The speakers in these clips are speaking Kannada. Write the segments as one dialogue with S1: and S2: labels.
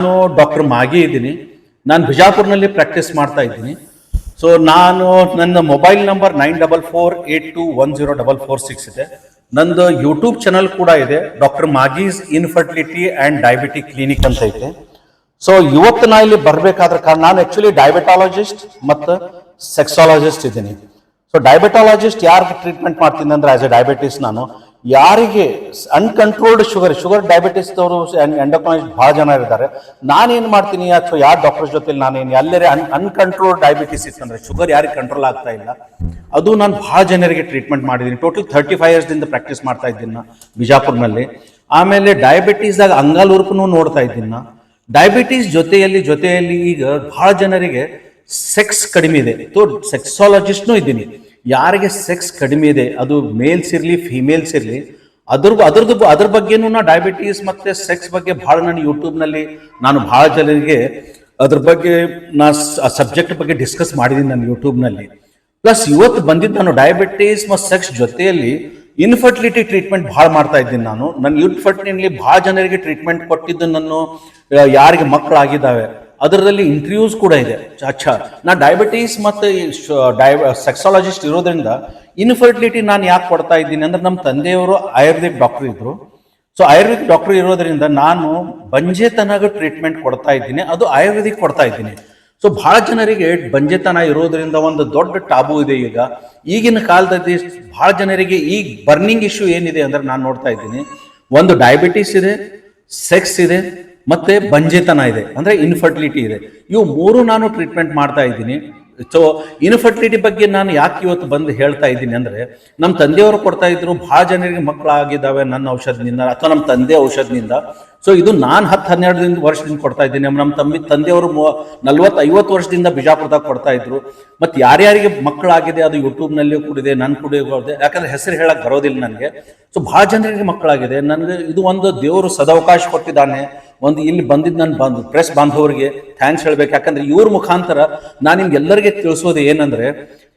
S1: ನಾನು ಡಾಕ್ಟರ್ ಮಾಗಿ ಇದ್ದೀನಿ. ನಾನು ಬಿಜಾಪುರ್ನಲ್ಲಿ ಪ್ರಾಕ್ಟೀಸ್ ಮಾಡ್ತಾ ಇದ್ದೀನಿ. ಸೊ ನಾನು ನನ್ನ ಮೊಬೈಲ್ ನಂಬರ್ 9482104446 ಇದೆ. ನಂದು ಯೂಟ್ಯೂಬ್ ಚಾನಲ್ ಕೂಡ ಇದೆ, ಡಾಕ್ಟರ್ ಮಾಗೀಸ್ ಇನ್ಫರ್ಟಿಲಿಟಿ ಆ್ಯಂಡ್ ಡಯಾಬಿಟಿಕ್ ಕ್ಲಿನಿಕ್ ಅಂತ ಐತೆ. ಸೊ ಇವತ್ತು ನಾ ಇಲ್ಲಿ ಬರಬೇಕಾದ್ರ ಕಾರಣ, ನಾನು ಆಕ್ಚುಲಿ ಡಯಾಬಿಟಾಲಜಿಸ್ಟ್ ಮತ್ತು ಸೆಕ್ಸಾಲಜಿಸ್ಟ್ ಇದ್ದೀನಿ. ಸೊ ಡಯಾಬಿಟಾಲಜಿಸ್ಟ್ ಯಾರಿಗೆ ಟ್ರೀಟ್ಮೆಂಟ್ ಮಾಡ್ತೀನಿ ಅಂದ್ರೆ, ಆಸ್ ಎ ಡಯಾಬಿಟಿಸ್ ನಾನು ಯಾರಿಗೆ ಅನ್ಕಂಟ್ರೋಲ್ಡ್ ಶುಗರ್ ಡಯಾಬಿಟಿಸ್ ಅವರು ಎಂಡೋಕ್ರೈನಿಸ್ಟ್ ಭಾಳ ಜನ ಇದ್ದಾರೆ. ನಾನೇನು ಮಾಡ್ತೀನಿ, ಅಥವಾ ಯಾರು ಡಾಕ್ಟರ್ ಜೊತೆ ನಾನೇನು ಎಲ್ಲರೇ ಅನ್ಕಂಟ್ರೋಲ್ಡ್ ಡಯಾಬಿಟಿಸ್ ಇತ್ತಂದ್ರೆ, ಶುಗರ್ ಯಾರಿಗೆ ಕಂಟ್ರೋಲ್ ಆಗ್ತಾ ಇಲ್ಲ, ಅದು ನಾನು ಭಾಳ ಜನರಿಗೆ ಟ್ರೀಟ್ಮೆಂಟ್ ಮಾಡಿದ್ದೀನಿ. ಟೋಟಲ್ 35 ಇಯರ್ಸ್ದಿಂದ ಪ್ರಾಕ್ಟೀಸ್ ಮಾಡ್ತಾ ಇದ್ದೀನಿ ನಾ ಬಿಜಾಪುರ್ನಲ್ಲಿ. ಆಮೇಲೆ ಡಯಾಬಿಟೀಸ್ದಾಗ ಅಂಗಾಲೂರ್ಪು ನೋಡ್ತಾ ಇದ್ದೀನಿ ನಾ. ಡಯಾಬಿಟೀಸ್ ಜೊತೆಯಲ್ಲಿ ಈಗ ಭಾಳ ಜನರಿಗೆ ಸೆಕ್ಸ್ ಕಡಿಮೆ ಇದೆ. ಸೆಕ್ಸಾಲಜಿಸ್ಟ್ನೂ ಇದ್ದೀನಿ. ಯಾರಿಗೆ ಸೆಕ್ಸ್ ಕಡಿಮೆ ಇದೆ, ಅದು ಮೇಲ್ಸ್ ಇರಲಿ ಫಿಮೇಲ್ಸ್ ಇರಲಿ, ಅದ್ರ ಬಗ್ಗೆನೂ ನಾ ಡಯಾಬಿಟೀಸ್ ಮತ್ತೆ ಸೆಕ್ಸ್ ಬಗ್ಗೆ ಭಾಳ ನಾನು ಯೂಟ್ಯೂಬ್ನಲ್ಲಿ ನಾನು ಭಾಳ ಜನರಿಗೆ ಅದ್ರ ಬಗ್ಗೆ ನಾ ಸಬ್ಜೆಕ್ಟ್ ಬಗ್ಗೆ ಡಿಸ್ಕಸ್ ಮಾಡಿದ್ದೀನಿ ನಾನು ಯೂಟ್ಯೂಬ್ನಲ್ಲಿ. ಪ್ಲಸ್ ಇವತ್ತು ಬಂದಿದ್ದು ನಾನು ಡಯಾಬಿಟೀಸ್ ಮತ್ತು ಸೆಕ್ಸ್ ಜೊತೆಯಲ್ಲಿ ಇನ್ಫರ್ಟಿಲಿಟಿ ಟ್ರೀಟ್ಮೆಂಟ್ ಭಾಳ ಮಾಡ್ತಾ ಇದ್ದೀನಿ ನಾನು. ನನ್ನ ಇನ್ಫರ್ಟಿಲಿಟಿ ಭಾಳ ಜನರಿಗೆ ಟ್ರೀಟ್ಮೆಂಟ್ ಕೊಟ್ಟಿದ್ದು, ನಾನು ಯಾರಿಗೆ ಮಕ್ಕಳಾಗಿದ್ದಾವೆ ಅದರಲ್ಲಿ ಇಂಟರ್ವ್ಯೂಸ್ ಕೂಡ ಇದೆ. ನಾ ಡಯಾಬಿಟೀಸ್ ಮತ್ತು ಸೆಕ್ಸಾಲಜಿಸ್ಟ್ ಇರೋದ್ರಿಂದ ಇನ್ಫರ್ಟಿಲಿಟಿ ನಾನು ಯಾಕೆ ಕೊಡ್ತಾ ಇದ್ದೀನಿ ಅಂದ್ರೆ, ನಮ್ಮ ತಂದೆಯವರು ಆಯುರ್ವೇದಿಕ್ ಡಾಕ್ಟರ್ ಇದ್ರು. ಸೊ ಆಯುರ್ವೇದಿಕ್ ಡಾಕ್ಟರ್ ಇರೋದ್ರಿಂದ ನಾನು ಬಂಜೆತನಗ ಟ್ರೀಟ್ಮೆಂಟ್ ಕೊಡ್ತಾ ಇದ್ದೀನಿ, ಅದು ಆಯುರ್ವೇದಿಕ್ ಕೊಡ್ತಾ ಇದ್ದೀನಿ. ಸೊ ಭಾಳ ಜನರಿಗೆ ಬಂಜೆತನ ಇರೋದ್ರಿಂದ ಒಂದು ದೊಡ್ಡ ಟಾಬು ಇದೆ. ಈಗಿನ ಕಾಲದಲ್ಲಿ ಭಾಳ ಜನರಿಗೆ ಈಗ ಬರ್ನಿಂಗ್ ಇಶ್ಯೂ ಏನಿದೆ ಅಂದ್ರೆ, ನಾನು ನೋಡ್ತಾ ಇದ್ದೀನಿ, ಒಂದು ಡಯಾಬಿಟೀಸ್ ಇದೆ, ಸೆಕ್ಸ್ ಇದೆ, ಮತ್ತೆ ಬಂಜೆತನ ಇದೆ, ಅಂದ್ರೆ ಇನ್ಫರ್ಟಿಲಿಟಿ ಇದೆ. ಇವು ಮೂರು ನಾನು ಟ್ರೀಟ್ಮೆಂಟ್ ಮಾಡ್ತಾ ಇದ್ದೀನಿ. ಸೊ ಇನ್ಫರ್ಟಿಲಿಟಿ ಬಗ್ಗೆ ನಾನು ಯಾಕೆ ಇವತ್ತು ಬಂದು ಹೇಳ್ತಾ ಇದ್ದೀನಿ ಅಂದ್ರೆ, ನಮ್ಮ ತಂದೆಯವರು ಕೊಡ್ತಾ ಇದ್ರು, ಭಾಳ ಜನರಿಗೆ ಮಕ್ಕಳಾಗಿದ್ದಾವೆ ನನ್ನ ಔಷಧದಿಂದ ಅಥವಾ ನಮ್ಮ ತಂದೆ ಔಷಧದಿಂದ. ಸೊ ಇದು ನಾನು 10-12 ವರ್ಷದಿಂದ ಕೊಡ್ತಾ ಇದ್ದೀನಿ. ನಮ್ಮ ತಂದೆಯವರು 40-50 ವರ್ಷದಿಂದ ಬಿಜಾಪುರದಾಗ ಕೊಡ್ತಾ ಇದ್ರು. ಮತ್ತು ಯಾರ್ಯಾರಿಗೆ ಮಕ್ಕಳಾಗಿದೆ ಅದು ಯೂಟ್ಯೂಬ್ನಲ್ಲಿ ಕೂಡ ಇದೆ, ನನ್ನ ಕೂಡ ಇದೆ. ಯಾಕಂದ್ರೆ ಹೆಸರು ಹೇಳಕ್ ಬರೋದಿಲ್ಲ ನನಗೆ. ಸೊ ಭಾಳ ಜನರಿಗೆ ಮಕ್ಕಳಾಗಿದೆ. ನನಗೆ ಇದು ಒಂದು ದೇವರು ಸದಾವಕಾಶ ಕೊಟ್ಟಿದ್ದಾನೆ. ಒಂದು ಇಲ್ಲಿ ಬಂದಿದ್ದು ನನ್ನ ಪ್ರೆಸ್ ಬಾಂಧವರಿಗೆ ಥ್ಯಾಂಕ್ಸ್ ಹೇಳ್ಬೇಕು. ಯಾಕಂದ್ರೆ ಇವ್ರ ಮುಖಾಂತರ ನಾನು ನಿಮ್ಗೆಲ್ಲರಿಗೆ ತಿಳಿಸೋದು ಏನಂದ್ರೆ,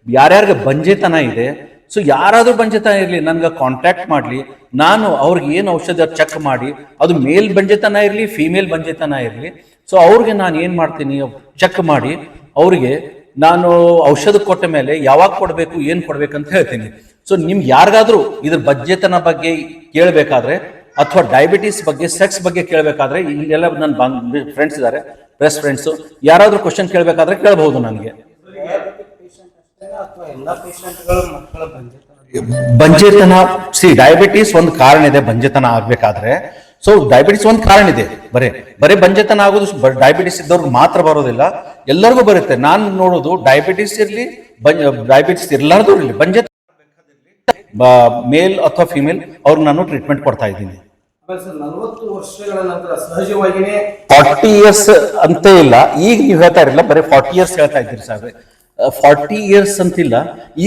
S1: ಯಾರ್ಯಾರಿಗೆ ಬಂಜೆತನ ಇದೆ, ಸೊ ಯಾರಾದ್ರೂ ಬಂಜೆತನ ಇರಲಿ ನನ್ಗೆ ಕಾಂಟ್ಯಾಕ್ಟ್ ಮಾಡಲಿ. ನಾನು ಅವ್ರಿಗೆ ಏನು ಔಷಧ ಚೆಕ್ ಮಾಡಿ, ಅದು ಮೇಲ್ ಬಂಜೆತನ ಇರಲಿ ಫಿಮೇಲ್ ಬಂಜೆತನ ಇರಲಿ, ಸೊ ಅವ್ರಿಗೆ ನಾನು ಏನು ಮಾಡ್ತೀನಿ, ಚೆಕ್ ಮಾಡಿ ಅವ್ರಿಗೆ ನಾನು ಔಷಧ ಕೊಟ್ಟ ಮೇಲೆ ಯಾವಾಗ ಕೊಡಬೇಕು, ಏನು ಕೊಡ್ಬೇಕಂತ ಹೇಳ್ತೀನಿ. ಸೊ ನಿಮ್ಗೆ ಯಾರಿಗಾದ್ರೂ ಇದ್ರ ಬಂಜೆತನ ಬಗ್ಗೆ ಕೇಳಬೇಕಾದ್ರೆ, ಅಥವಾ ಡಯಾಬಿಟೀಸ್ ಬಗ್ಗೆ ಸೆಕ್ಸ್ ಬಗ್ಗೆ ಕೇಳಬೇಕಾದ್ರೆ, ಇಲ್ಲೆಲ್ಲ ನನ್ನ ಫ್ರೆಂಡ್ಸ್ ಇದ್ದಾರೆ, ಪ್ರೆಸ್ ಫ್ರೆಂಡ್ಸು, ಯಾರಾದ್ರೂ ಕ್ವಶನ್ ಕೇಳಬೇಕಾದ್ರೆ ಕೇಳಬಹುದು ನನಗೆ. ಬಂಜೆತನ ಡಯಾಬಿಟೀಸ್ ಒಂದು ಕಾರಣ ಇದೆ ಬಂಜೆತನ ಆಗ್ಬೇಕಾದ್ರೆ. ಸೊ ಡಯಾಬಿಟಿಸ್ ಒಂದು ಕಾರಣ ಇದೆ, ಬರೇ ಬಂಜೆತನ ಆಗೋದು ಡಯಾಬಿಟಿಸ್ ಇದ್ದವ್ರಿಗೆ ಮಾತ್ರ ಬರೋದಿಲ್ಲ, ಎಲ್ಲರಿಗೂ ಬರುತ್ತೆ. ನಾನು ನೋಡೋದು ಡಯಾಬಿಟಿಸ್ ಇರ್ಲಿ ಡಯಾಬಿಟಿಸ್ ಇರ್ಲಾರ್ದು ಇರಲಿ, ಬಂಜೆತನ ಮೇಲ್ ಅಥವಾ ಫಿಮೇಲ್ ಅವ್ರಿಗೆ ನಾನು ಟ್ರೀಟ್ಮೆಂಟ್ ಕೊಡ್ತಾ ಇದ್ದೀನಿ.
S2: 40 ವರ್ಷಗಳ ನಂತರ ಸಹಜವಾಗಿಯೇ
S1: 40 ಇಯರ್ಸ್ ಅಂತ ಇಲ್ಲ, ಈಗ ನೀವು ಹೇಳ್ತಾ ಇರಲಿಲ್ಲ, ಬರೀ 40 ಇಯರ್ಸ್ ಹೇಳ್ತಾ ಇದ್ದೀರಿ ಸಾಹೇಬ್ರೆ. 40 ಇಯರ್ಸ್ ಅಂತಿಲ್ಲ.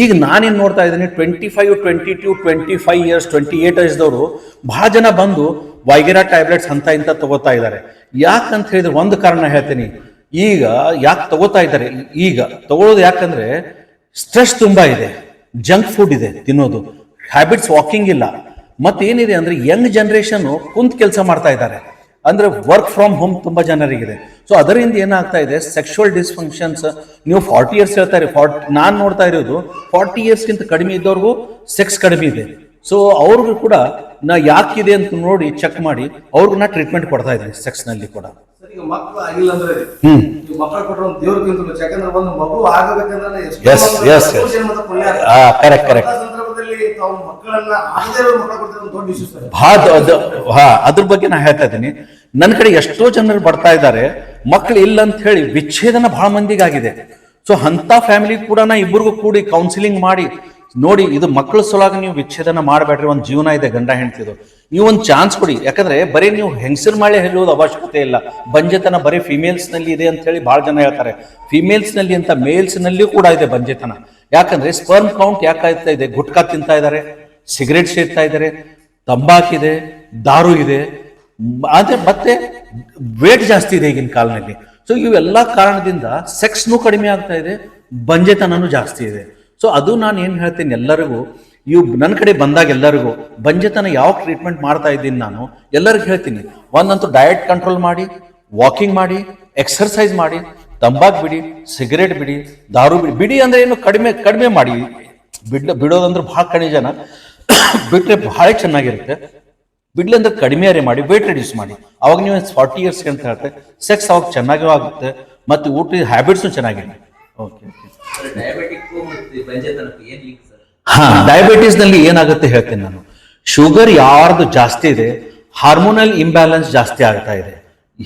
S1: ಈಗ ನಾನೇನು ನೋಡ್ತಾ ಇದ್ದೀನಿ, 25, 22, 25 ಇಯರ್ಸ್ 28 ಇಯರ್ಸ್ದವರು ಬಹಳ ಜನ ಬಂದು ವೈಗೆರಾ ಟ್ಯಾಬ್ಲೆಟ್ಸ್ ಅಂತ ಇಂಥ ತಗೋತಾ ಇದ್ದಾರೆ. ಯಾಕಂತ ಹೇಳಿದ್ರೆ ಒಂದು ಕಾರಣ ಹೇಳ್ತೀನಿ. ಈಗ ಯಾಕೆ ತಗೋತಾ ಇದ್ದಾರೆ, ಈಗ ತಗೊಳ್ಳೋದು ಯಾಕಂದ್ರೆ ಸ್ಟ್ರೆಸ್ ತುಂಬಾ ಇದೆ, ಜಂಕ್ ಫುಡ್ ಇದೆ ತಿನ್ನೋದು, ಹ್ಯಾಬಿಟ್ಸ್ ವಾಕಿಂಗ್ ಇಲ್ಲ, ಮತ್ತೇನಿದೆ ಅಂದ್ರೆ ಯಂಗ್ ಜನರೇಷನ್ ಕುಂತ್ ಕೆಲಸ ಮಾಡ್ತಾ ಇದ್ದಾರೆ, ಅಂದ್ರೆ ವರ್ಕ್ ಫ್ರಮ್ ಹೋಮ್ ತುಂಬಾ ಜನರಿಗಿದೆ. ಸೊ ಅದರಿಂದ ಏನಾಗ್ತಾ ಇದೆ, ಸೆಕ್ಷುವಲ್ ಡಿಸ್ಫಂಕ್ಷನ್ಸ್. ನೀವು 40 ಇಯರ್ಸ್ ಹೇಳ್ತಾ ಇರಿ, ನಾನು ನೋಡ್ತಾ ಇರೋದು 40 ಇಯರ್ಸ್ಗಿಂತ ಕಡಿಮೆ ಇದ್ದವ್ರಿಗೂ ಸೆಕ್ಸ್ ಕಡಿಮೆ ಇದೆ. ಸೊ ಅವ್ರಿಗೂ ಕೂಡ ನಾ ಯಾಕಿದೆ ಅಂತ ನೋಡಿ ಚೆಕ್ ಮಾಡಿ ಅವ್ರಿಗೆ ನಾ ಟ್ರೀಟ್ಮೆಂಟ್ ಕೊಡ್ತಾ ಇದ್ದೀನಿ ಸೆಕ್ಸ್ ನಲ್ಲಿ ಕೂಡ.
S2: ಮಕ್ಕಳು ಆಗಿಲ್ಲ ಅಂದ್ರೆ ಮಕ್ಕಳು ಕೊಟ್ಟರು ದೇವ್ರ, ಯಾಕಂದ್ರೆ ಒಂದು ಮಗು ಆಗಬೇಕಂದ್ರೆ
S1: ಅದ್ರ ಬಗ್ಗೆ ನಾ ಹೇಳ್ತಾ ಇದ್ದೀನಿ. ನನ್ನ ಕಡೆ ಎಷ್ಟೋ ಜನರು ಬರ್ತಾ ಇದ್ದಾರೆ, ಮಕ್ಳು ಇಲ್ಲ ಅಂತ ಹೇಳಿ ವಿಚ್ಛೇದನ ಬಹಳ ಮಂದಿಗಾಗಿದೆ. ಸೊ ಅಂತ ಫ್ಯಾಮಿಲಿ ಕೂಡ ನಾ ಇಬ್ಬರಿಗೂ ಕೂಡಿ ಕೌನ್ಸಿಲಿಂಗ್ ಮಾಡಿ ನೋಡಿ, ಇದು ಮಕ್ಕಳ ಸಲುವಾಗಿ ನೀವು ವಿಚ್ಛೇದನ ಮಾಡಬೇಡ್ರಿ, ಒಂದು ಜೀವನ ಇದೆ ಗಂಡ ಹೆಂಡ್ತಿದು, ನೀವು ಒಂದು ಚಾನ್ಸ್ ಕೊಡಿ. ಯಾಕಂದ್ರೆ ಬರೀ ನೀವು ಹೆಂಗಸರ್ ಮಾಡಿ ಹೇಳುವುದು ಅವಶ್ಯಕತೆ ಇಲ್ಲ. ಬಂಜೆತನ ಬರೀ ಫಿಮೇಲ್ಸ್ ನಲ್ಲಿ ಇದೆ ಅಂತ ಹೇಳಿ ಬಹಳ ಜನ ಹೇಳ್ತಾರೆ. ಫಿಮೇಲ್ಸ್ ನಲ್ಲಿ ಅಂತ ಮೇಲ್ಸ್ ನಲ್ಲಿಯೂ ಕೂಡ ಇದೆ ಬಂಜೆತನ. ಯಾಕಂದ್ರೆ ಸ್ಪರ್ಮ್ ಕೌಂಟ್ ಯಾಕಾಗ್ತಾ ಇದೆ, ಗುಟ್ಕಾ ತಿಂತಾ ಇದ್ದಾರೆ, ಸಿಗರೇಟ್ ಸೇರ್ತಾ ಇದ್ದಾರೆ, ತಂಬಾಕಿದೆ, ದಾರು ಇದೆ, ಆದ್ರೆ ಮತ್ತೆ ವೇಟ್ ಜಾಸ್ತಿ ಇದೆ ಈಗಿನ ಕಾಲದಲ್ಲಿ. ಸೊ ಇವೆಲ್ಲ ಕಾರಣದಿಂದ ಸೆಕ್ಸ್ನೂ ಕಡಿಮೆ ಆಗ್ತಾ ಇದೆ, ಬಂಜೆತನೂ ಜಾಸ್ತಿ ಇದೆ. ಸೊ ಅದು ನಾನು ಏನು ಹೇಳ್ತೀನಿ ಎಲ್ಲರಿಗೂ, ಇವು ನನ್ನ ಕಡೆ ಬಂದಾಗ ಎಲ್ಲರಿಗೂ ಬಂಜೆತನ ಯಾವ ಟ್ರೀಟ್ಮೆಂಟ್ ಮಾಡ್ತಾ ಇದ್ದೀನಿ ನಾನು ಎಲ್ಲರಿಗೂ ಹೇಳ್ತೀನಿ. ಒಂದಂತೂ ಡಯಟ್ ಕಂಟ್ರೋಲ್ ಮಾಡಿ, ವಾಕಿಂಗ್ ಮಾಡಿ, ಎಕ್ಸರ್ಸೈಸ್ ಮಾಡಿ, ತಂಬಾಕು ಬಿಡಿ, ಸಿಗರೇಟ್ ಬಿಡಿ, ದಾರು ಬಿಡಿ. ಬಿಡಿ ಅಂದ್ರೆ ಏನು ಕಡಿಮೆ ಮಾಡಿ, ಬಿಡೋದಂದ್ರೆ ಭಾಳ ಕಡಿಮೆ ಜನ ಬಿಟ್ರೆ ಬಹಳ ಚೆನ್ನಾಗಿರುತ್ತೆ. ಬಿಡ್ಲಿ ಅಂದ್ರೆ ಕಡಿಮೆ ಮಾಡಿ, ವೇಟ್ ರಿಡ್ಯೂಸ್ ಮಾಡಿ. ಅವಾಗ ನೀವು 40 ಇಯರ್ಸ್ ಅಂತ ಹೇಳ್ತೆ, ಸೆಕ್ಸ್ ಅವಾಗ ಚೆನ್ನಾಗೂ ಆಗುತ್ತೆ, ಮತ್ತು ಊಟದ ಹ್ಯಾಬಿಟ್ಸು ಚೆನ್ನಾಗಿದೆ. ಓಕೆ ಡಯಾಬಿಟೀಸ್ ನಲ್ಲಿ ಏನಾಗುತ್ತೆ ಹೇಳ್ತೀನಿ ನಾನು. ಶುಗರ್ ಯಾರ್ದು ಜಾಸ್ತಿ ಇದೆ, ಹಾರ್ಮೋನಲ್ ಇಂಬ್ಯಾಲೆನ್ಸ್ ಜಾಸ್ತಿ ಆಗ್ತಾ ಇದೆ,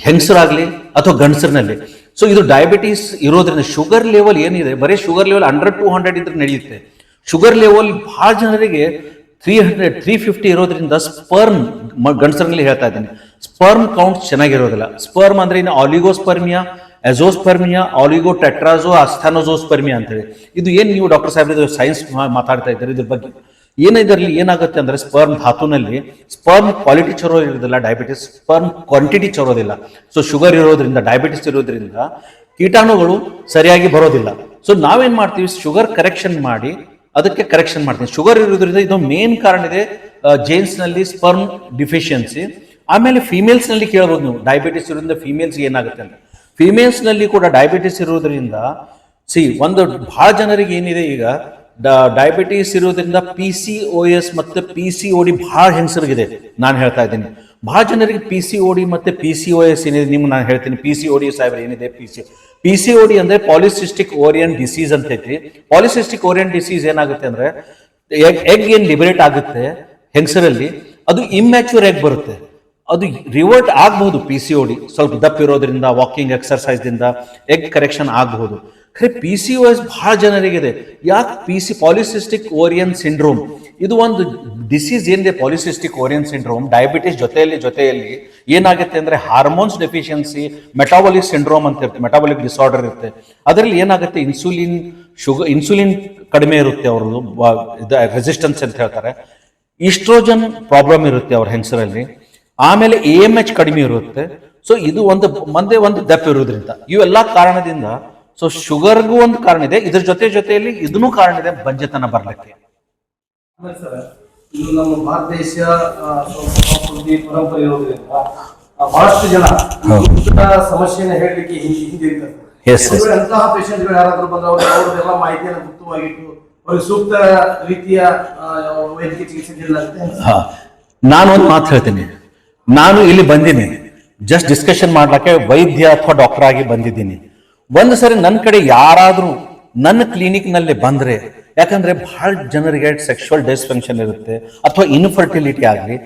S1: ಹೆಂಗಸರಾಗ್ಲಿ ಅಥವಾ ಗಂಡಸರಿನಲ್ಲಿ. ಸೊ ಇದು ಡಯಾಬಿಟೀಸ್ ಇರೋದ್ರಿಂದ ಶುಗರ್ ಲೆವೆಲ್ ಏನಿದೆ, ಬರೀ ಶುಗರ್ ಲೆವೆಲ್ 100-200 ಇದ್ರೆ ನಡೆಯುತ್ತೆ. ಶುಗರ್ ಲೆವೆಲ್ ಬಹಳ ಜನರಿಗೆ 300-350 ಇರೋದ್ರಿಂದ ಸ್ಪರ್ಮ್, ಗಂಡಸರಲ್ಲಿ ಹೇಳ್ತಾ ಇದ್ದೀನಿ, ಸ್ಪರ್ಮ್ ಕೌಂಟ್ ಚೆನ್ನಾಗಿರೋದಿಲ್ಲ. ಸ್ಪರ್ಮ್ ಅಂದ್ರೆ ಇನ್ನು ಆಲಿಗೋಸ್ಪರ್ಮಿಯಾ, ಎಜೋಸ್ಪರ್ಮಿಯಾ, ಆಲಿಗೋ ಟೆಟ್ರಾಜೋ, ಅಸ್ಥಾನೋಜೋಸ್ಪರ್ಮಿಯಾ ಅಂತೇಳಿ. ಇದು ಏನು ನೀವು ಡಾಕ್ಟರ್ ಸಾಹೇಬ್ರ ಸೈನ್ಸ್ ಮಾತಾಡ್ತಾ ಇದ್ದಾರೆ ಇದ್ರ ಬಗ್ಗೆ. ಇದರಲ್ಲಿ ಏನಾಗುತ್ತೆ ಅಂದ್ರೆ ಸ್ಪರ್ಮ್ ಧಾತುನಲ್ಲಿ ಸ್ಪರ್ಮ್ ಕ್ವಾಲಿಟಿ ಚಲೋ ಇರೋದಿಲ್ಲ, ಡಯಾಬಿಟಿಸ್ ಸ್ಪರ್ಮ್ ಕ್ವಾಂಟಿಟಿ ಚಲೋದಿಲ್ಲ. ಸೊ ಶುಗರ್ ಇರೋದ್ರಿಂದ, ಡಯಾಬಿಟಿಸ್ ಇರೋದ್ರಿಂದ ಕೀಟಾಣುಗಳು ಸರಿಯಾಗಿ ಬರೋದಿಲ್ಲ. ಸೊ ನಾವೇನ್ ಮಾಡ್ತೀವಿ, ಶುಗರ್ ಕರೆಕ್ಷನ್ ಮಾಡಿ ಅದಕ್ಕೆ ಕರೆಕ್ಷನ್ ಮಾಡ್ತೀನಿ. ಶುಗರ್ ಇರೋದ್ರಿಂದ ಇದು ಮೇನ್ ಕಾರಣ ಇದೆ ಜೇನ್ಸ್ ನಲ್ಲಿ ಸ್ಪರ್ಮ್ ಡಿಫಿಷಿಯನ್ಸಿ. ಆಮೇಲೆ ಫಿಮೇಲ್ಸ್ ನಲ್ಲಿ ಕೇಳಬಹುದು ನೀವು, ಡಯಾಬಿಟಿಸ್ ಇರೋದ್ರಿಂದ ಫಿಮೇಲ್ಸ್ ಏನಾಗುತ್ತೆ ಅಂತ. ಫಿಮೇಲ್ಸ್ ನಲ್ಲಿ ಕೂಡ ಡಯಾಬಿಟಿಸ್ ಇರೋದ್ರಿಂದ ಒಂದು ಬಹಳ ಜನರಿಗೆ ಏನಿದೆ ಈಗ ಡಯಾಬಿಟಿಸ್ ಇರೋದ್ರಿಂದ PCOS ಮತ್ತೆ PCOD ಬಹಳ ಹೆಂಗಸರಿಗಿದೆ. ನಾನು ಹೇಳ್ತಾ ಇದ್ದೀನಿ ಬಹಳ ಜನರಿಗೆ PCOD ಮತ್ತೆ PCOS ಏನಿದೆ ನಿಮ್ಗೆ ನಾನು ಹೇಳ್ತೀನಿ. PCOD ಸಾಹೇಬ್ರೆ ಏನಿದೆ, PCOD ಅಂದ್ರೆ ಪಾಲಿಸಿಸ್ಟಿಕ್ ಓರಿಯನ್ ಡಿಸೀಸ್ ಅಂತ ಐತಿ. ಪಾಲಿಸಿಸ್ಟಿಕ್ ಓರಿಯನ್ ಡಿಸೀಸ್ ಏನಾಗುತ್ತೆ ಅಂದ್ರೆ ಎಗ್ ಏನ್ ಲಿಬರೇಟ್ ಆಗುತ್ತೆ ಹೆಂಗಸರಲ್ಲಿ, ಅದು ಇಮ್ಯಾಚೂರ್ ಎಗ್ ಬರುತ್ತೆ. ಅದು ರಿವರ್ಟ್ ಆಗಬಹುದು. PCOD ಸ್ವಲ್ಪ ದಪ್ಪ ಇರೋದ್ರಿಂದ, ವಾಕಿಂಗ್ ಎಕ್ಸರ್ಸೈಸ್ ದಿಂದ ಎಗ್ ಕರೆಕ್ಷನ್ ಆಗಬಹುದು. ಖರೆ PCOS ಬಹಳ ಜನರಿಗಿದೆ. ಯಾಕೆ ಪಾಲಿಸಿಸ್ಟಿಕ್ ಓರಿಯನ್ ಸಿಂಡ್ರೋಮ್ ಇದು ಒಂದು ಡಿಸೀಸ್ ಏನಿದೆ. ಪಾಲಿಸಿಸ್ಟಿಕ್ ಓರಿಯನ್ ಸಿಂಡ್ರೋಮ್ ಡಯಾಬಿಟಿಸ್ ಜೊತೆಯಲ್ಲಿ ಏನಾಗುತ್ತೆ ಅಂದ್ರೆ ಹಾರ್ಮೋನ್ಸ್ ಡೆಫಿಷಿಯನ್ಸಿ, ಮೆಟಾಬಾಲಿಕ್ ಸಿಂಡ್ರೋಮ್ ಅಂತ ಇರುತ್ತೆ, ಮೆಟಾಬಾಲಿಕ್ ಡಿಸಾರ್ಡರ್ ಇರುತ್ತೆ. ಅದರಲ್ಲಿ ಏನಾಗುತ್ತೆ, ಇನ್ಸುಲಿನ್ ಕಡಿಮೆ ಇರುತ್ತೆ, ಅವ್ರದ್ದು ರೆಸಿಸ್ಟೆನ್ಸ್ ಅಂತ ಹೇಳ್ತಾರೆ. ಈಸ್ಟ್ರೋಜನ್ ಪ್ರಾಬ್ಲಮ್ ಇರುತ್ತೆ ಅವ್ರ ಹೆಂಗಸರಲ್ಲಿ. ಆಮೇಲೆ AMH ಕಡಿಮೆ ಇರುತ್ತೆ. ಸೊ ಇದು ಒಂದು ದಪ್ಪ ಇರೋದ್ರಿಂದ, ಇವೆಲ್ಲ ಕಾರಣದಿಂದ ಸೊ ಶುಗರ್ಗೂ ಒಂದು ಕಾರಣ ಇದೆ, ಇದ್ರ ಜೊತೆಯಲ್ಲಿ ಇದನ್ನೂ ಕಾರಣ ಇದೆ ಬಂಜೆತನ ಬರ್ಲಿಕ್ಕೆ.
S2: ಆಮೇಲೆ ಸರ್, ಇದು ನಮ್ಮ ಭಾರತ ದೇಶ ಸಂಸ್ಕೃತಿ ಪರಂಪರೆ ಇರೋದ್ರಿಂದ ಬಹಳಷ್ಟು ಜನ ಸಮಸ್ಯೆನ ಹೇಳಲಿಕ್ಕೆ ಹಿಂದಿರ್ತಾರೆ. ಅಂತಹ ಪೇಷಂಟ್ಗಳು ಯಾರಾದ್ರೂ ಬಂದವರು ಅವ್ರದ್ದೆಲ್ಲ ಮಾಹಿತಿಯನ್ನು ಗುಪ್ತವಾಗಿಟ್ಟು ಅವ್ರಿಗೆ ಸೂಕ್ತ ರೀತಿಯ ವೈದ್ಯಕೀಯ ಚಿಕಿತ್ಸೆ ನೀಡಲಾಗುತ್ತೆ.
S1: ನಾನು ಒಂದು ಮಾತು ಹೇಳ್ತೀನಿ, ನಾನು ಇಲ್ಲಿ ಬಂದಿನಿ ಜಸ್ಟ್ ಡಿಸ್ಕಷನ್ ಮಾಡ್ಲಿಕ್ಕೆ, ವೈದ್ಯ ಅಥವಾ ಡಾಕ್ಟರ್ ಆಗಿ ಬಂದಿದ್ದೀನಿ. ಒಂದು ಸರಿ ನನ್ನ ಕಡೆ ಯಾರಾದ್ರೂ ನನ್ನ ಕ್ಲಿನಿಕ್ ನಲ್ಲಿ ಬಂದ್ರೆ, ಯಾಕಂದ್ರೆ ಬಹಳ ಜನರಿಗೆ ಸೆಕ್ಷುವಲ್ ಡಿಸ್ಫಂಕ್ಷನ್ ಇರುತ್ತೆ ಅಥವಾ ಇನ್ಫರ್ಟಿಲಿಟಿ ಆಗಲಿ,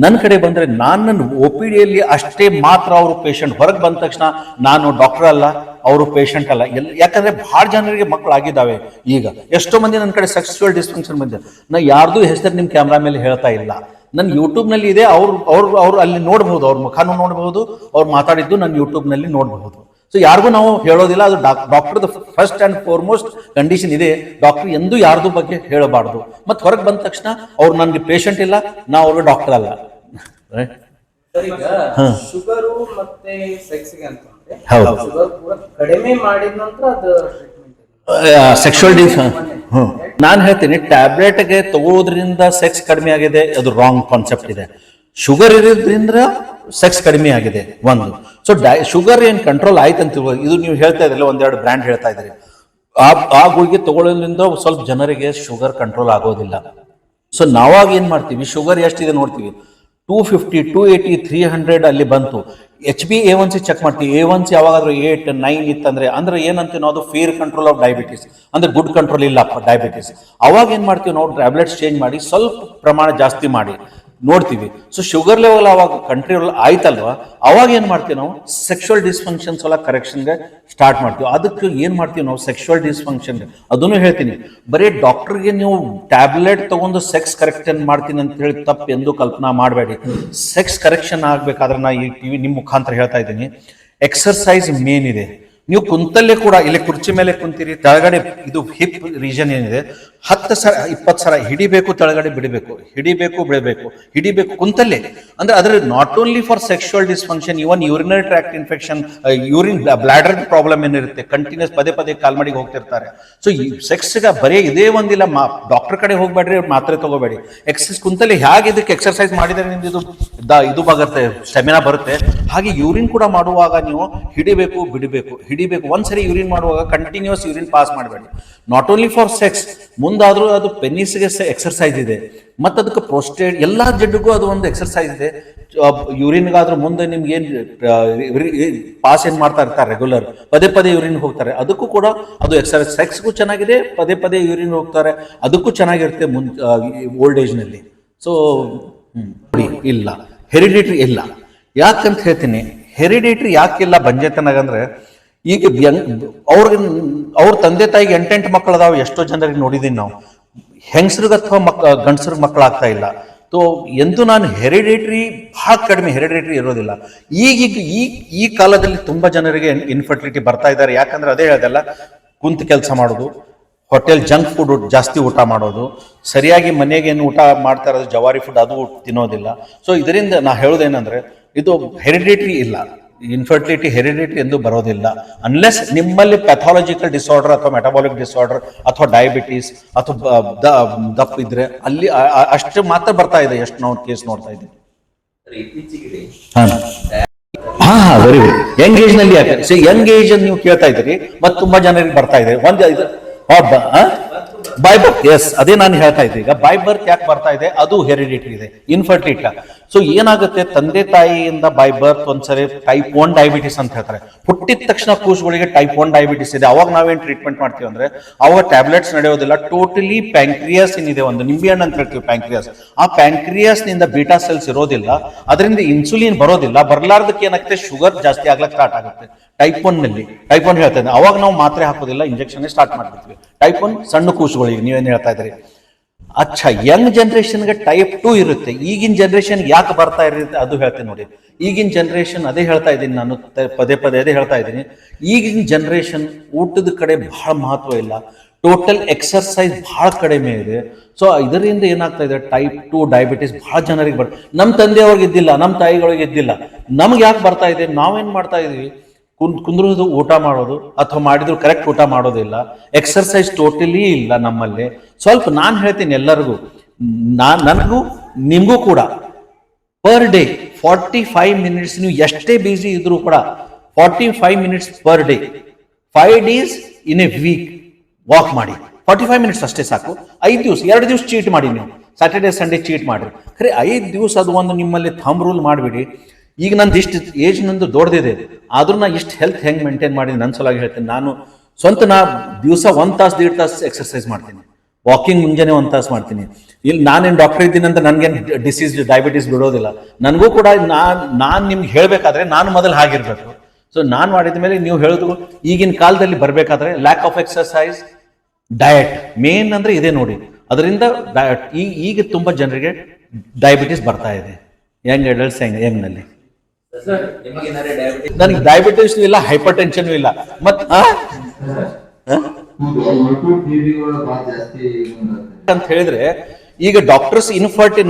S1: ನನ್ನ ಕಡೆ ಬಂದ್ರೆ ನನ್ನ OPDಯಲ್ಲಿ ಅಷ್ಟೇ ಮಾತ್ರ ಅವರು ಪೇಷಂಟ್. ಹೊರಗೆ ಬಂದ ತಕ್ಷಣ ನಾನು ಡಾಕ್ಟರ್ ಅಲ್ಲ, ಅವರು ಪೇಷಂಟ್ ಅಲ್ಲ. ಯಾಕಂದ್ರೆ ಬಹಳ ಜನರಿಗೆ ಮಕ್ಕಳಾಗಿದ್ದಾವೆ. ಈಗ ಎಷ್ಟೋ ಮಂದಿ ನನ್ನ ಕಡೆ ಸೆಕ್ಸುವಲ್ ಡಿಸ್ಫಂಕ್ಷನ್ ಬಂದಿದೆ. ನಾ ಯಾರ್ದು ಹೆಸರು ನಿಮ್ ಕ್ಯಾಮ್ರಾ ಮೇಲೆ ಹೇಳ್ತಾ ಇಲ್ಲ, ನನ್ನ ಯೂಟ್ಯೂಬ್ ನಲ್ಲಿ ಇದೆ. ಅವ್ರು ಅಲ್ಲಿ ನೋಡಬಹುದು, ಅವ್ರ ಮುಖಾನು ನೋಡಬಹುದು, ಅವ್ರು ಮಾತಾಡಿದ್ದು ನನ್ನ ಯೂಟ್ಯೂಬ್ ನಲ್ಲಿ ನೋಡಬಹುದು. ಸೊ ಯಾರಿಗೂ ನಾವು ಹೇಳೋದಿಲ್ಲ. ಅದು ಡಾಕ್ಟರ್ದ ಫಸ್ಟ್ ಅಂಡ್ ಫಾರ್ಮೋಸ್ಟ್ ಕಂಡೀಷನ್ ಇದೆ, ಡಾಕ್ಟರ್ ಎಂದು ಯಾರ್ದು ಬಗ್ಗೆ ಹೇಳಬಾರ್ದು. ಮತ್ತೆ ಹೊರಗೆ ಬಂದ ತಕ್ಷಣ ಅವ್ರು ನನ್ಗೆ ಪೇಷಂಟ್ ಇಲ್ಲ, ನಾ ಅವ್ರಿಗೆ ಡಾಕ್ಟರ್ ಅಲ್ಲ.
S3: ಶುಗರು ಮತ್ತೆ ಸೆಕ್ಸ್ಗೆ ಅಂತಂದ್ರೆ ಶುಗರ್ ಕೂಡ ಕಡಿಮೆ ಮಾಡಿದ ನಂತರ ಅದು
S1: ಸೆಕ್ಷುವಲ್ ನಾನು ಹೇಳ್ತೀನಿ, ಟ್ಯಾಬ್ಲೆಟ್ಗೆ ತಗೊಳ್ಳೋದ್ರಿಂದ ಸೆಕ್ಸ್ ಕಡಿಮೆ ಆಗಿದೆ, ಅದು ರಾಂಗ್ ಕಾನ್ಸೆಪ್ಟ್ ಇದೆ. ಶುಗರ್ ಇರೋದ್ರಿಂದ ಸೆಕ್ಸ್ ಕಡಿಮೆ ಆಗಿದೆ ಒಂದು. ಸೊ ಶುಗರ್ ಏನ್ ಕಂಟ್ರೋಲ್ ಆಯ್ತು ಅಂತ ಇದು ನೀವು ಹೇಳ್ತಾ ಇದ್ರಲ್ಲ, ಒಂದೆರಡು ಬ್ರ್ಯಾಂಡ್ ಹೇಳ್ತಾ ಇದ್ರಿ. ಆ ಗುಳಿಗೆ ತಗೊಳ್ಳೋದ್ರಿಂದ ಸ್ವಲ್ಪ ಜನರಿಗೆ ಶುಗರ್ ಕಂಟ್ರೋಲ್ ಆಗೋದಿಲ್ಲ. ಸೊ ನಾವಾಗ ಏನ್ ಮಾಡ್ತೀವಿ, ಶುಗರ್ ಎಷ್ಟಿದೆ ನೋಡ್ತೀವಿ, 250, 280, 300 ಅಲ್ಲಿ ಬಂತು. HbA1c ಚೆಕ್ ಮಾಡ್ತೀವಿ. A1c ಯಾವಾಗಾದ್ರೂ 8, 9 ಇತ್ತಂದ್ರೆ ಏನಂತೀವಿ ನಾವು, ಅದು ಫೇರ್ ಕಂಟ್ರೋಲ್ ಆಫ್ ಡಯಾಬಿಟಿಸ್, ಅಂದ್ರೆ ಗುಡ್ ಕಂಟ್ರೋಲ್ ಇಲ್ಲ ಡಯಾಬಿಟಿಸ್. ಅವಾಗ ಏನ್ ಮಾಡ್ತೀವಿ ನಾವು, ಟ್ಯಾಬ್ಲೆಟ್ಸ್ ಚೇಂಜ್ ಮಾಡಿ ಸ್ವಲ್ಪ ಪ್ರಮಾಣ ಜಾಸ್ತಿ ಮಾಡಿ ನೋಡ್ತೀವಿ. ಸೊ ಶುಗರ್ ಲೆವೆಲ್ ಅವಾಗ ಕಂಟ್ರೋಲ್ ಆಯ್ತಲ್ವಾ, ಅವಾಗ ಏನ್ ಮಾಡ್ತೀವಿ ನಾವು, ಸೆಕ್ಷುವಲ್ ಡಿಸ್ಫಂಕ್ಷನ್ಸ್ ಎಲ್ಲ ಕರೆಕ್ಷನ್ಗೆ ಸ್ಟಾರ್ಟ್ ಮಾಡ್ತೀವಿ. ಅದಕ್ಕೆ ಏನ್ ಮಾಡ್ತೀವಿ ನಾವು, ಸೆಕ್ಷುವಲ್ ಡಿಸ್ಫಂಕ್ಷನ್ ಅದನ್ನು ಹೇಳ್ತೀನಿ. ಬರೀ ಡಾಕ್ಟರ್ಗೆ ನೀವು ಟ್ಯಾಬ್ಲೆಟ್ ತಗೊಂಡು ಸೆಕ್ಸ್ ಕರೆಕ್ಷನ್ ಮಾಡ್ತೀನಿ ಅಂತ ಹೇಳಿ ತಪ್ಪು ಎಂದು ಕಲ್ಪನಾ ಮಾಡಬೇಡಿ. ಸೆಕ್ಸ್ ಕರೆಕ್ಷನ್ ಆಗ್ಬೇಕಾದ್ರೆ ನಾ ಈ ಟಿವಿ ನಿಮ್ ಮುಖಾಂತರ ಹೇಳ್ತಾ ಇದ್ದೀನಿ, ಎಕ್ಸರ್ಸೈಸ್ ಮೇನ್ ಇದೆ. ನೀವು ಕುಂತಲ್ಲೇ ಕೂಡ, ಇಲ್ಲಿ ಕುರ್ಚಿ ಮೇಲೆ ಕುಂತೀರಿ, ಕೆಳಗಡೆ ಇದು ಹಿಪ್ ರೀಜನ್ ಏನಿದೆ, 10 ಸಲ 20 ಸಲ ಹಿಡಿಬೇಕು, ತೆಳಗಡೆ ಬಿಡಬೇಕು, ಹಿಡಿಬೇಕು, ಬಿಡಬೇಕು, ಹಿಡಿಬೇಕು ಕುಂತಲ್ಲೇ. ಅಂದ್ರೆ ಅದ್ರ not only for sexual dysfunction, even urinary tract infection, urine bladder problem ಏನಿರುತ್ತೆ, ಕಂಟಿನ್ಯೂಸ್ ಪದೇ ಪದೇ ಕಾಲ್ಮಡಿಗೆ ಹೋಗ್ತಿರ್ತಾರೆ. ಸೊ ಈ ಸೆಕ್ಸ್ಗೆ ಬರೀ ಇದೇ ಒಂದಿಲ್ಲ, ಡಾಕ್ಟರ್ ಕಡೆ ಹೋಗ್ಬೇಡ್ರಿ, ಮಾತ್ರೆ ತಗೋಬೇಡಿ, ಎಕ್ಸರ್ಸೈಸ್ ಕುಂತಲ್ಲಿ ಹೇಗೆ ಇದಕ್ಕೆ ಎಕ್ಸರ್ಸೈಸ್ ಮಾಡಿದರೆ ನಿಮ್ದು ಇದು ಬರುತ್ತೆ, ಸ್ಟೆಮಿನಾ ಬರುತ್ತೆ. ಹಾಗೆ ಯೂರಿನ್ ಕೂಡ ಮಾಡುವಾಗ ನೀವು ಹಿಡಿಬೇಕು, ಬಿಡಬೇಕು, ಹಿಡಿಬೇಕು. ಒಂದ್ಸರಿ ಯೂರಿನ್ ಮಾಡುವಾಗ ಕಂಟಿನ್ಯೂಸ್ ಯೂರಿನ್ ಪಾಸ್ ಮಾಡಬೇಡಿ. ನಾಟ್ ಓನ್ಲಿ ಫಾರ್ ಸೆಕ್ಸ್, ಮುಂದಾದ್ರೂ ಅದು ಪೆನ್ನಿಸ್ಗೆ ಎಕ್ಸರ್ಸೈಸ್ ಇದೆ, ಮತ್ತು ಅದಕ್ಕೆ ಪ್ರೋಸ್ಟೇಟ್ ಎಲ್ಲ ಜಡ್ಡಿಗೂ ಅದು ಒಂದು ಎಕ್ಸರ್ಸೈಸ್ ಇದೆ. ಯೂರಿನ್ಗಾದ್ರೂ ಮುಂದೆ ನಿಮ್ಗೆ ಪಾಸ್ ಏನ್ ಮಾಡ್ತಾ ಇರ್ತಾರೆ ರೆಗ್ಯುಲರ್, ಪದೇ ಪದೇ ಯೂರಿನ್ ಹೋಗ್ತಾರೆ, ಅದಕ್ಕೂ ಕೂಡ ಅದು ಎಕ್ಸರ್ಸೈಸ್. ಸೆಕ್ಸ್ಗೂ ಚೆನ್ನಾಗಿದೆ, ಪದೇ ಪದೇ ಯೂರಿನ್ ಹೋಗ್ತಾರೆ, ಅದಕ್ಕೂ ಚೆನ್ನಾಗಿರುತ್ತೆ ಓಲ್ಡ್ ಏಜ್ ನಲ್ಲಿ. ಸೊ ಇಲ್ಲ, ಹೆರಿಡಿಟ್ರಿ ಇಲ್ಲ. ಯಾಕಂತ ಹೇಳ್ತೀನಿ, ಹೆರಿಡಿಟ್ರಿ ಯಾಕಿಲ್ಲ ಬಂಜೆತನಾಗಂದ್ರೆ, ಈಗ ಅವ್ರ ತಂದೆ ತಾಯಿಗೆ 8 ಮಕ್ಕಳು ಅದಾವ. ಎಷ್ಟೋ ಜನರಿಗೆ ನೋಡಿದೀನಿ ನಾವು, ಹೆಂಗಸ್ರಿಗೆ ಅಥವಾ ಗಂಡಸ್ರಿಗೆ ಮಕ್ಕಳಾಗ್ತಾ ಇಲ್ಲ. ಸೊ ಎಂದು ನಾನು ಹೆರಿಡೇಟ್ರಿ ಬಹಳ ಕಡಿಮೆ, ಹೆರಿಡೇಟ್ರಿ ಇರೋದಿಲ್ಲ. ಈ ಕಾಲದಲ್ಲಿ ತುಂಬಾ ಜನರಿಗೆ ಇನ್ಫರ್ಟಿಲಿಟಿ ಬರ್ತಾ ಇದ್ದಾರೆ. ಯಾಕಂದ್ರೆ ಅದೇ ಹೇಳ್ದಲ್ಲ, ಕುಂತ ಕೆಲಸ ಮಾಡೋದು, ಹೋಟೆಲ್ ಜಂಕ್ ಫುಡ್ ಜಾಸ್ತಿ ಊಟ ಮಾಡೋದು, ಸರಿಯಾಗಿ ಮನೆಗೆ ಏನು ಊಟ ಮಾಡ್ತಾ ಇರೋದು ಜವಾರಿ ಫುಡ್ ಅದು ತಿನ್ನೋದಿಲ್ಲ. ಸೊ ಇದರಿಂದ ನಾ ಹೇಳೋದೇನಂದ್ರೆ, ಇದು ಹೆರಿಡೇಟ್ರಿ ಇಲ್ಲ, ಇನ್ಫರ್ಟಿಲಿಟಿ ಹೆರಿಡಿಟಿ ಎಂದು ಬರೋದಿಲ್ಲ. ಅನ್ಲೆಸ್ ನಿಮ್ಮಲ್ಲಿ ಪ್ಯಾಥಾಲಜಿಕಲ್ ಡಿಸಾರ್ಡರ್ ಅಥವಾ ಮೆಟಬಾಲಿಕ್ ಡಿಸಾರ್ಡರ್ ಅಥವಾ ಡಯಾಬಿಟೀಸ್ ಅಥವಾ ದಪ್ಪ ಇದ್ರೆ ಅಲ್ಲಿ ಅಷ್ಟು ಮಾತ್ರ ಬರ್ತಾ ಇದೆ. ಎಷ್ಟು ನಾವು ಕೇಸ್ ನೋಡ್ತಾ ಇದ್ದೀವಿ. Very good. ಯಂಗ್ ಏಜ್ ನಲ್ಲಿ ಯಾಕೆ ಯಂಗ್ ಏಜ್ ನೀವು ಕೇಳ್ತಾ ಇದ್ದೀರಿ, ಮತ್ತೆ ತುಂಬಾ ಜನರಿಗೆ ಬರ್ತಾ ಇದೆ. ಬೈ ಬರ್ತ್, ಎಸ್, ಅದೇ ನಾನು ಹೇಳ್ತಾ ಇದ್ದೆ. ಈಗ ಬೈ ಬರ್ತ್ ಯಾಕೆ ಬರ್ತಾ ಇದೆ, ಅದು ಹೆರಿಡಿಟರಿ ಇದೆ, ಇನ್ಫರ್ಟಿಲಿಟಿ. ಸೊ ಏನಾಗುತ್ತೆ, ತಂದೆ ತಾಯಿಯಿಂದ ಬೈ ಬರ್ತ್ ಒಂದ್ಸರಿ ಟೈಪ್ 1 ಡಯಾಬಿಟಿಸ್ ಅಂತ ಹೇಳ್ತಾರೆ. ಹುಟ್ಟಿದ ತಕ್ಷಣ ಕೂಸುಗಳಿಗೆ ಟೈಪ್ 1 ಡಯಾಬಿಟಿಸ್ ಇದೆ. ಅವಾಗ ನಾವೇನ್ ಟ್ರೀಟ್ಮೆಂಟ್ ಮಾಡ್ತೀವಿ ಅಂದ್ರೆ, ಅವಾಗ ಟ್ಯಾಬ್ಲೆಟ್ಸ್ ನಡೆಯೋದಿಲ್ಲ. ಟೋಟಲಿ ಪ್ಯಾಂಕ್ರಿಯಾಸ್ ಏನಿದೆ, ಒಂದು ನಿಂಬೆ ಹಣ್ಣು ಅಂತ ಹೇಳ್ತೀವಿ ಪ್ಯಾಂಕ್ರಿಯಾಸ್, ಆ ಪ್ಯಾಂಕ್ರಿಯಾಸ್ ನಿಂದ ಬೀಟಾ ಸೆಲ್ಸ್ ಇರೋದಿಲ್ಲ, ಅದರಿಂದ ಇನ್ಸುಲಿನ್ ಬರೋದಿಲ್ಲ. ಬರ್ಲಾರ್ದಕ್ಕೆ ಏನಾಗುತ್ತೆ, ಶುಗರ್ ಜಾಸ್ತಿ ಆಗ್ಲಕ್ಕೆ ಸ್ಟಾರ್ಟ್ ಆಗುತ್ತೆ. ಟೈಪ್ 1 ನಲ್ಲಿ, ಟೈಪ್ 1 ಹೇಳ್ತಾ ಇದ್ದೆ, ಅವಾಗ ನಾವು ಮಾತ್ರೆ ಹಾಕೋದಿಲ್ಲ, ಇಂಜೆಕ್ಷನ್ ಸ್ಟಾರ್ಟ್ ಮಾಡ್ಬಿಡ್ತೀವಿ. ಟೈಪ್ 1 ಸಣ್ಣ ಕೂಸುಗಳಿಗೆ ನೀವೇನ್ ಹೇಳ್ತಾ ಇದ್ರಿ. ಅಚ್ಚಾ, ಯಂಗ್ ಜನರೇಷನ್ಗೆ ಟೈಪ್ 2 ಇರುತ್ತೆ. ಈಗಿನ ಜನರೇಷನ್ ಯಾಕೆ ಬರ್ತಾ ಇರುತ್ತೆ ಅದು ಹೇಳ್ತೀನಿ ನೋಡಿ. ಈಗಿನ ಜನರೇಷನ್, ಅದೇ ಹೇಳ್ತಾ ಇದ್ದೀನಿ ನಾನು, ಪದೇ ಪದೇ ಅದೇ ಹೇಳ್ತಾ ಇದ್ದೀನಿ. ಈಗಿನ ಜನರೇಷನ್ ಊಟದ ಕಡೆ ಬಹಳ ಮಹತ್ವ ಇಲ್ಲ, ಟೋಟಲ್ ಎಕ್ಸರ್ಸೈಸ್ ಬಹಳ ಕಡಿಮೆ ಇದೆ. ಸೊ ಇದರಿಂದ ಏನಾಗ್ತಾ ಇದೆ, ಟೈಪ್ 2 ಡಯಾಬಿಟಿಸ್ ಬಹಳ ಜನರಿಗೆ ನಮ್ಮ ತಂದೆಯವ್ರಿಗೆ ಇದ್ದಿಲ್ಲ, ನಮ್ಮ ತಾಯಿಗಳಿಗೆ ಇದ್ದಿಲ್ಲ, ನಮ್ಗೆ ಯಾಕೆ ಬರ್ತಾ ಇದೆ? ನಾವೇನ್ ಮಾಡ್ತಾ ಇದೀವಿ, ಕುಂದ್ರೋದು, ಊಟ ಮಾಡೋದು, ಅಥವಾ ಮಾಡಿದ್ರು ಕರೆಕ್ಟ್ ಊಟ ಮಾಡೋದಿಲ್ಲ, ಎಕ್ಸರ್ಸೈಸ್ ಟೋಟಲಿ ಇಲ್ಲ ನಮ್ಮಲ್ಲಿ. ಸ್ವಲ್ಪ ನಾನು ಹೇಳ್ತೀನಿ ಎಲ್ಲರಿಗೂ, ನನಗೂ ನಿಮಗೂ ಕೂಡ, ಪರ್ ಡೇ 45 ಮಿನಿಟ್ಸ್, ನೀವು ಎಷ್ಟೇ ಬಿಸಿ ಇದ್ರೂ ಕೂಡ 45 minutes per day, 5 days in a week walk ಮಾಡಿ. 45 ಮಿನಿಟ್ಸ್ ಅಷ್ಟೇ ಸಾಕು. 5 ದಿವಸ, 2 ದಿವಸ ಚೀಟ್ ಮಾಡಿ, ನೀವು ಸ್ಯಾಟರ್ಡೇ ಸಂಡೇ ಚೀಟ್ ಮಾಡಿ. ಖರೆ 5 ದಿವಸ ಅದು ಒಂದು ನಿಮ್ಮಲ್ಲಿ ಥಂಬ್ ರೂಲ್ ಮಾಡಿಬಿಡಿ. ಈಗ ನಂದು ಇಷ್ಟು ಏಜ್ ನಂದು ದೊಡ್ಡದಿದೆ, ಆದ್ರೂ ನಾ ಇಷ್ಟು ಹೆಲ್ತ್ ಹೆಂಗೆ ಮೇಂಟೈನ್ ಮಾಡಿ ನನ್ನ ಸಲುವಾಗಿ ಹೇಳ್ತೀನಿ. ನಾನು ದಿವಸ 1 ತಾಸು 1.5 ತಾಸು ಎಕ್ಸರ್ಸೈಸ್ ಮಾಡ್ತೀನಿ, ವಾಕಿಂಗ್ ಮುಂಜಾನೆ 1 ತಾಸು ಮಾಡ್ತೀನಿ. ಇಲ್ಲಿ ನಾನೇನು ಡಾಕ್ಟರ್ ಇದ್ದೀನಿ ಅಂತ ನನಗೇನು ಡಿಸೀಸ್ ಡಯಾಬಿಟೀಸ್ ಬಿಡೋದಿಲ್ಲ. ನನಗೂ ಕೂಡ ನಾನು ನಿಮ್ಗೆ ಹೇಳಬೇಕಾದ್ರೆ ನಾನು ಮೊದಲು ಹಾಗಿರ್ಬೇಕು. ಸೊ ನಾನು ಮಾಡಿದ ಮೇಲೆ ನೀವು ಹೇಳೋದು, ಈಗಿನ ಕಾಲದಲ್ಲಿ ಬರಬೇಕಾದ್ರೆ lack of exercise, diet main ಅಂದ್ರೆ ಇದೆ ನೋಡಿ. ಅದರಿಂದ ಈಗ ತುಂಬಾ ಜನರಿಗೆ ಡಯಾಬಿಟೀಸ್ ಬರ್ತಾ ಇದೆ, ಯಂಗ್ ಅಡಲ್ಟ್ಸ್, ಯಂಗ್ನಲ್ಲಿ. ನನಗೆ ಡಯಾಬಿಟಿಸ್ ಇಲ್ಲ, ಹೈಪರ್ ಟೆನ್ಷನ್ ಇಲ್ಲ. ಮತ್ ಅಂತ ಹೇಳಿದ್ರೆ, ಈಗ ಡಾಕ್ಟರ್ಸ್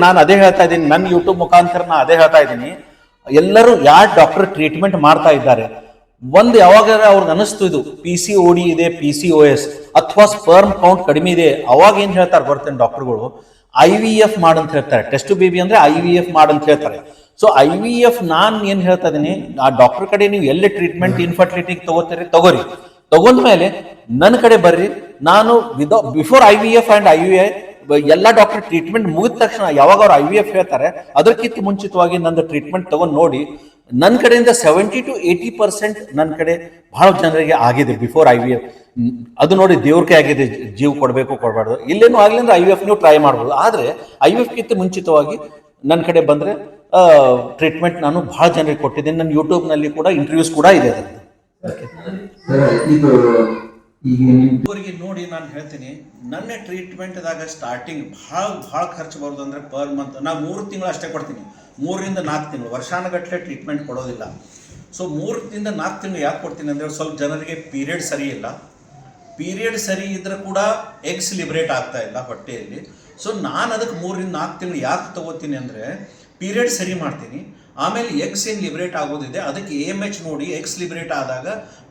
S1: ನಾನು ಅದೇ ಹೇಳ್ತಾ ಇದ್ದೀನಿ, ನನ್ನ ಯೂಟ್ಯೂಬ್ ಮುಖಾಂತರ ನಾ ಅದೇ ಹೇಳ್ತಾ ಇದ್ದೀನಿ. ಎಲ್ಲರೂ ಯಾರು ಡಾಕ್ಟರ್ ಟ್ರೀಟ್ಮೆಂಟ್ ಮಾಡ್ತಾ ಇದ್ದಾರೆ, ಯಾವಾಗ ಅವ್ರಿಗೆ ಅನಿಸ್ತು ಇದು PCOD ಇದೆ, PCOS ಅಥವಾ ಸ್ಪರ್ಮ್ ಕೌಂಟ್ ಕಡಿಮೆ ಇದೆ, ಅವಾಗ ಏನ್ ಹೇಳ್ತಾರೆ ಬರ್ತೇನೆ ಡಾಕ್ಟರ್ಗಳು, IVF ಮಾಡಂತ ಹೇಳ್ತಾರೆ. ಟೆಸ್ಟ್ ಬೇಬಿ ಅಂದ್ರೆ IVF ಮಾಡಂತ ಹೇಳ್ತಾರೆ. ಸೊ IVF ನಾನ್ ಏನ್ ಹೇಳ್ತಾ ಇದೀನಿ, ಆ ಡಾಕ್ಟರ್ ಕಡೆ ನೀವು ಎಲ್ಲಿ ಟ್ರೀಟ್ಮೆಂಟ್ ಇನ್ಫರ್ಟಿಲಿಟಿ ತಗೋರಿ, ತಗೊಂಡ್ಮೇಲೆ ನನ್ನ ಕಡೆ ಬರ್ರಿ. ನಾನು ಬಿಫೋರ್ IVF ಅಂಡ್ IUI ಎಲ್ಲ ಡಾಕ್ಟರ್ ಟ್ರೀಟ್ಮೆಂಟ್ ಮುಗಿದ ತಕ್ಷಣ ಯಾವಾಗ ಅವ್ರು IVF ಹೇಳ್ತಾರೆ, ಅದಕ್ಕಿಂತ ಮುಂಚಿತವಾಗಿ ನಂದು ಟ್ರೀಟ್ಮೆಂಟ್ ತಗೊಂಡ್ ನೋಡಿ. ನನ್ನ ಕಡೆಯಿಂದ 70 to 80% ನನ್ನ ಕಡೆ ಬಹಳ ಜನರಿಗೆ ಆಗಿದೆ ಬಿಫೋರ್ IVF. ಅದು ನೋಡಿ ದೇವ್ರಿಗೆ ಆಗಿದೆ, ಜೀವ ಕೊಡಬೇಕು ಕೊಡಬಾರ್ದು, ಇಲ್ಲೇನು ಆಗ್ಲಿ ಅಂದ್ರೆ IVF ನೀವು ಟ್ರೈ ಮಾಡ್ಬೋದು. ಆದ್ರೆ IVF ಗಿಂತ ಮುಂಚಿತವಾಗಿ ನನ್ನ ಕಡೆ ಬಂದ್ರೆ ಟ್ರೀಟ್ಮೆಂಟ್ ನಾನು ಬಹಳ ಜನರಿಗೆ ಕೊಟ್ಟಿದ್ದೀನಿ. ನನ್ನ ಯೂಟ್ಯೂಬ್ ನಲ್ಲಿ ಕೂಡ ಇಂಟರ್ವ್ಯೂಸ್ ಕೂಡ ಇದೆ. ನೋಡಿ ನಾನು ಹೇಳ್ತೀನಿ, ನನ್ನ ಟ್ರೀಟ್ಮೆಂಟ್ದಾಗ ಸ್ಟಾರ್ಟಿಂಗ್ ಬಹಳ ಖರ್ಚು ಬರೋದು ಅಂದ್ರೆ ಪರ್ ಮಂತ್ ನಾ 3 ತಿಂಗಳು ಅಷ್ಟೇ ಕೊಡ್ತೀನಿ. 3 ರಿಂದ 4 ತಿಂಗಳು, ವರ್ಷಾನುಗಟ್ಟಲೆ ಟ್ರೀಟ್ಮೆಂಟ್ ಕೊಡೋದಿಲ್ಲ. ಸೊ 3 ರಿಂದ 4 ತಿಂಗಳು ಯಾಕೆ ಕೊಡ್ತೀನಿ ಅಂದ್ರೆ, ಸ್ವಲ್ಪ ಜನರಿಗೆ ಪೀರಿಯಡ್ ಸರಿ ಇಲ್ಲ, ಪೀರಿಯಡ್ ಸರಿ ಇದ್ರೆ ಕೂಡ ಎಗ್ಸ್ ಲಿಬ್ರೇಟ್ ಆಗ್ತಾ ಇಲ್ಲ ಹೊಟ್ಟೆಯಲ್ಲಿ. ಸೊ ನಾನು ಅದಕ್ಕೆ 3 ರಿಂದ 4 ತಿಂಗಳು ಯಾಕೆ ತಗೋತೀನಿ ಅಂದರೆ ಪೀರಿಯಡ್ ಸರಿ ಮಾಡ್ತೀನಿ, ಆಮೇಲೆ ಎಗ್ಸ್ ಏನು ಲಿಬ್ರೇಟ್ ಆಗೋದಿದೆ ಅದಕ್ಕೆ AMH ನೋಡಿ ಎಗ್ಸ್ ಲಿಬ್ರೇಟ್ ಆದಾಗ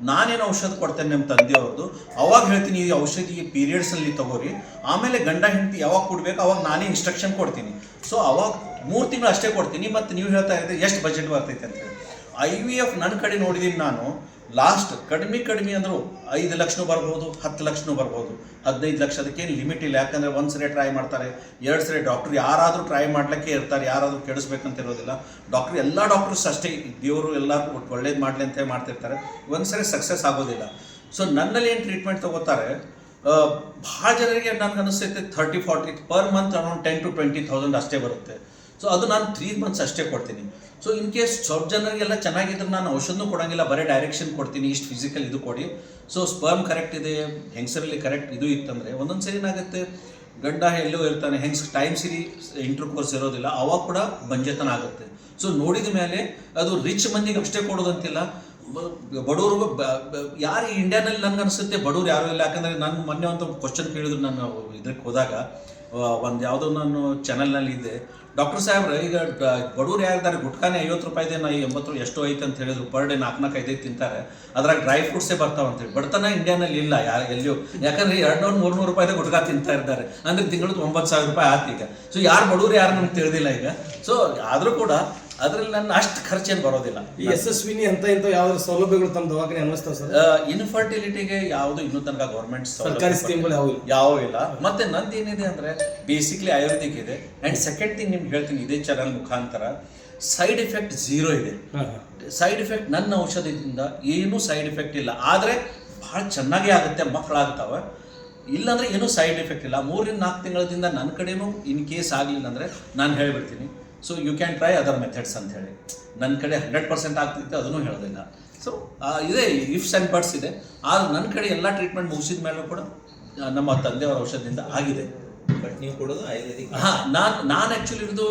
S1: ನಾನೇನು ಔಷಧ ಕೊಡ್ತೇನೆ ನಮ್ಮ ತಂದೆಯವ್ರದ್ದು, ಅವಾಗ ಹೇಳ್ತೀನಿ ಈ ಔಷಧಿ ಪೀರಿಯಡ್ಸಲ್ಲಿ ತಗೋರಿ, ಆಮೇಲೆ ಗಂಡ ಹೆಂಡತಿ ಯಾವಾಗ ಕೊಡಬೇಕು ಅವಾಗ ನಾನೇ ಇನ್ಸ್ಟ್ರಕ್ಷನ್ ಕೊಡ್ತೀನಿ. ಸೊ ಅವಾಗ 3 ತಿಂಗಳು ಅಷ್ಟೇ ಕೊಡ್ತೀನಿ. ಮತ್ತು ನೀವು ಹೇಳ್ತಾ ಇದ್ದರೆ ಎಷ್ಟು ಬಜೆಟ್ ಬರ್ತೈತೆ ಅಂತೇಳಿ. IVF ನನ್ನ ಕಡೆ ನೋಡಿದ್ದೀನಿ ನಾನು, ಲಾಸ್ಟ್ ಕಡಿಮೆ ಅಂದರೂ 5 ಲಕ್ಷನೂ ಬರ್ಬೋದು, 10 ಲಕ್ಷನೂ ಬರ್ಬೋದು, 15 ಲಕ್ಷ, ಅದಕ್ಕೇನು ಲಿಮಿಟ್ ಇಲ್ಲ. ಯಾಕಂದರೆ 1 ಸರಿ ಟ್ರೈ ಮಾಡ್ತಾರೆ, 2 ಸರಿ ಡಾಕ್ಟ್ರು ಯಾರಾದರೂ ಟ್ರೈ ಮಾಡ್ಲಿಕ್ಕೆ ಇರ್ತಾರೆ, ಯಾರಾದರೂ ಕೆಡಿಸ್ಬೇಕಂತ ಇರೋದಿಲ್ಲ. ಎಲ್ಲ ಡಾಕ್ಟರ್ಸ್ ಅಷ್ಟೇ, ದೇವರು ಎಲ್ಲರೂ ಒಳ್ಳೇದು ಮಾಡಲಿ ಅಂತ ಮಾಡ್ತಿರ್ತಾರೆ, 1 ಸರಿ ಸಕ್ಸಸ್ ಆಗೋದಿಲ್ಲ. ಸೊ ನನ್ನಲ್ಲಿ ಏನು ಟ್ರೀಟ್ಮೆಂಟ್ ತೊಗೋತಾರೆ, ಭಾಳ ಜನರಿಗೆ ನನಗೆ ಅನಿಸ್ತೈತೆ 30-40 ಪರ್ ಮಂತ್ ಅರೌಂಡ್ 10,000 to 20,000 ಅಷ್ಟೇ ಬರುತ್ತೆ. ಸೊ ಅದು ನಾನು 3 months ಅಷ್ಟೇ ಕೊಡ್ತೀನಿ. ಸೊ ಇನ್ ಕೇಸ್ ಸ್ವಲ್ಪ ಜನರಿಗೆಲ್ಲ ಚೆನ್ನಾಗಿದ್ರೆ ನಾನು ಔಷಧನೂ ಕೊಡೋಂಗಿಲ್ಲ, ಬರೀ ಡೈರೆಕ್ಷನ್ ಕೊಡ್ತೀನಿ, ಇಷ್ಟು ಫಿಸಿಕಲ್ ಇದು ಕೊಡಿ. ಸೊ ಸ್ಪರ್ಮ್ ಕರೆಕ್ಟ್ ಇದೆ, ಹೆಂಗಸರಲ್ಲಿ ಕರೆಕ್ಟ್ ಇದು ಇತ್ತಂದರೆ ಒಂದೊಂದು ಸರಿ ಏನಾಗುತ್ತೆ, ಗಂಡ ಎಲ್ಲೋ ಇರ್ತಾನೆ, ಟೈಮ್ ಸಿರಿ ಇಂಟರ್ಕೋರ್ಸ್ ಇರೋದಿಲ್ಲ, ಅವಾಗ ಕೂಡ ಬಂಜೆತನ ಆಗುತ್ತೆ. ಸೊ ನೋಡಿದ ಮೇಲೆ ಅದು ರಿಚ್ ಮಂದಿಗೆ ಅಷ್ಟೇ ಕೊಡೋದಂತಿಲ್ಲ, ಬಡವ್ರಿಗೂ ಯಾರು ಇಂಡಿಯಾನಲ್ಲಿ ನನಗೆ ಅನಿಸುತ್ತೆ ಬಡವ್ರು ಯಾರೂ ಇಲ್ಲ. ಯಾಕಂದರೆ ನಾನು ಮೊನ್ನೆ ಒಂದು ಕ್ವಶನ್ ಕೇಳಿದ್ರು, ನಾನು ಇದಕ್ಕೆ ಹೋದಾಗ ಒಂದು ಯಾವುದೋ ನಾನು ಚಾನಲ್ನಲ್ಲಿ ಇದ್ದೆ, ಡಾಕ್ಟರ್ ಸಾಹೇಬ್ರೆ ಈಗ ಬಡವ್ರು ಯಾರಿದ್ದಾರೆ ಗುಟ್ಕಾನೆ 50 ರೂಪಾಯಿದೆ, 80 ಎಷ್ಟೋ ಐತೆ ಅಂತ ಹೇಳಿದ್ರು, ಪರ್ ಡೇ 4-5 ತಿಂತಾರೆ, ಅದ್ರಾಗ ಡ್ರೈ ಫ್ರೂಟ್ಸೇ ಬರ್ತಾವೆ ಅಂತೇಳಿ. ಬಡತನ ಇಂಡಿಯಾನಲ್ಲಿ ಇಲ್ಲ ಎಲ್ಲಿಯೂ, ಯಾಕಂದರೆ 200-300 ರೂಪಾಯಿದೆ ಗುಟ್ಕಾ ತಿಂತಾ ಇದ್ದಾರೆ, ಅಂದರೆ ತಿಂಗಳು 9,000 ರೂಪಾಯಿ ಆಯ್ತು ಈಗ. ಸೊ ಯಾರು ಬಡವ್ರು ಯಾರು ನಮ್ಗೆ ತಿಳಿದಿಲ್ಲ ಈಗ. ಸೊ ಆದರೂ ಕೂಡ ಅದರಲ್ಲಿ ನನ್ನ ಅಷ್ಟು ಖರ್ಚೇನು ಬರೋದಿಲ್ಲ.
S2: ಈ ಯಶಸ್ವಿನಿ ಅಂತ ಇಂಥ ಯಾವ್ದು ಸೌಲಭ್ಯಗಳು ತಮ್ಮ ದವಾಖಾನೆ ಅನ್ನಿಸ್ತಾವೆ ಸರ್?
S1: ಇನ್ಫರ್ಟಿಲಿಟಿಗೆ ಯಾವುದು ಇನ್ನೂ ತನಕ ಗೌರ್ಮೆಂಟ್
S2: ಸರ್ಕಾರಿ ಸ್ಕೀಮ್ಗಳು
S1: ಯಾವ ಇಲ್ಲ. ಮತ್ತೆ ನಂದು ಏನಿದೆ ಅಂದರೆ ಬೇಸಿಕ್ಲಿ ಆಯುರ್ವೇದಿಕ್ ಇದೆ. ಆ್ಯಂಡ್ ಸೆಕೆಂಡ್ ಥಿಂಗ್ ನಿಮ್ಗೆ ಹೇಳ್ತೀನಿ, ಇದೇ ಚಾನಲ್ ಮುಖಾಂತರ ಸೈಡ್ ಎಫೆಕ್ಟ್ 0 ಇದೆ. ಸೈಡ್ ಎಫೆಕ್ಟ್ ನನ್ನ ಔಷಧದಿಂದ ಏನೂ ಸೈಡ್ ಎಫೆಕ್ಟ್ ಇಲ್ಲ, ಆದರೆ ಭಾಳ ಚೆನ್ನಾಗೇ ಆಗುತ್ತೆ, ಮಕ್ಕಳಾಗ್ತಾವೆ, ಇಲ್ಲಾಂದರೆ ಏನೂ ಸೈಡ್ ಎಫೆಕ್ಟ್ ಇಲ್ಲ. 3 ರಿಂದ 4 ತಿಂಗಳಿಂದ ನನ್ನ ಕಡೆನೂ ಇನ್ ಕೇಸ್ ಆಗಲಿಲ್ಲ ಅಂದರೆ ನಾನು ಹೇಳಿಬಿಡ್ತೀನಿ, so you can try other methods ಅಂತ ಹೇಳಿ. ನನ್ನ ಕಡೆ 100% ಆಗ್ತಿತ್ತು ಅದನ್ನು ಹೇಳೋದಿಲ್ಲ. ಸೊ ಇದೆ ಇಫ್ಸ್ ಆ್ಯಂಡ್ ಬಟ್ಸ್ ಇದೆ. ಆದರೆ ನನ್ನ ಕಡೆ ಎಲ್ಲ ಟ್ರೀಟ್ಮೆಂಟ್ ಮುಗಿಸಿದ ಮೇಲೂ ಕೂಡ ನಮ್ಮ ತಂದೆಯವರ ಔಷಧದಿಂದ ಆಗಿದೆ.
S4: ಬಟ್ ನೀವು ಕೊಡೋದು ಆಯುರ್ವೇದಿಕ್?
S1: ಹಾಂ, ನಾನು ಆ್ಯಕ್ಚುಲಿ ಇರೋದು